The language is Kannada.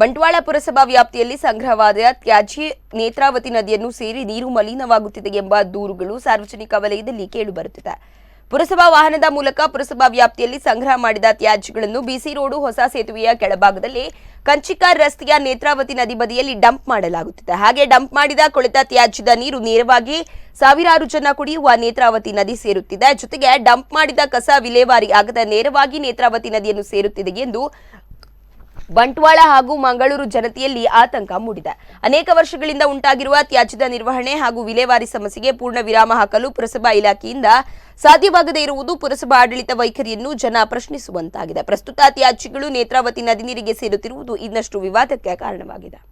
ಬಂಟ್ವಾಳ ಪುರಸಭಾ ವ್ಯಾಪ್ತಿಯಲ್ಲಿ ಸಂಗ್ರಹವಾದ ತ್ಯಾಜ್ಯ ನೇತ್ರಾವತಿ ನದಿಯನ್ನು ಸೇರಿ ನೀರು ಮಲಿನವಾಗುತ್ತಿದೆ ಎಂಬ ದೂರುಗಳು ಸಾರ್ವಜನಿಕ ವಲಯದಲ್ಲಿ ಕೇಳಿಬರುತ್ತಿದೆ. ಪುರಸಭಾ ವಾಹನದ ಮೂಲಕ ಪುರಸಭಾ ವ್ಯಾಪ್ತಿಯಲ್ಲಿ ಸಂಗ್ರಹ ಮಾಡಿದ ತ್ಯಾಜ್ಯಗಳನ್ನು ಬಿಸಿ ರೋಡ್ ಹೊಸ ಸೇತುವೆಯ ಕೆಳಭಾಗದಲ್ಲಿ ಕಂಚಿಕಾರ್ ರಸ್ತೆಯ ನೇತ್ರಾವತಿ ನದಿ ಬದಿಯಲ್ಲಿ ಡಂಪ್ ಮಾಡಲಾಗುತ್ತಿದೆ. ಹಾಗೆ ಡಂಪ್ ಮಾಡಿದ ಕೊಳೆತ ತ್ಯಾಜ್ಯದ ನೀರು ನೇರವಾಗಿ ಸಾವಿರಾರು ಜನ ಕುಡಿಯುವ ನೇತ್ರಾವತಿ ನದಿ ಸೇರುತ್ತಿದೆ. ಜೊತೆಗೆ ಡಂಪ್ ಮಾಡಿದ ಕಸ ವಿಲೇವಾರಿ ಆಗದ ನೇರವಾಗಿ ನೇತ್ರಾವತಿ ನದಿಯನ್ನು ಸೇರುತ್ತಿದೆ ಎಂದು ಬಂಟ್ವಾಳ ಹಾಗೂ ಮಂಗಳೂರು ಜನತೆಯಲ್ಲಿ ಆತಂಕ ಮೂಡಿದೆ. ಅನೇಕ ವರ್ಷಗಳಿಂದ ಉಂಟಾಗಿರುವ ತ್ಯಾಜ್ಯದ ನಿರ್ವಹಣೆ ಹಾಗೂ ವಿಲೇವಾರಿ ಸಮಸ್ಯೆಗೆ ಪೂರ್ಣ ವಿರಾಮ ಹಾಕಲು ಪುರಸಭಾ ಇಲಾಖೆಯಿಂದ ಸಾಧ್ಯವಾಗದೇ ಇರುವುದು ಪುರಸಭಾ ಆಡಳಿತ ವೈಖರಿಯನ್ನು ಜನ ಪ್ರಶ್ನಿಸುವಂತಾಗಿದೆ. ಪ್ರಸ್ತುತ ತ್ಯಾಜ್ಯಗಳು ನೇತ್ರಾವತಿ ನದಿ ನೀರಿಗೆ ಸೇರುತ್ತಿರುವುದು ಇನ್ನಷ್ಟು ವಿವಾದಕ್ಕೆ ಕಾರಣವಾಗಿದೆ.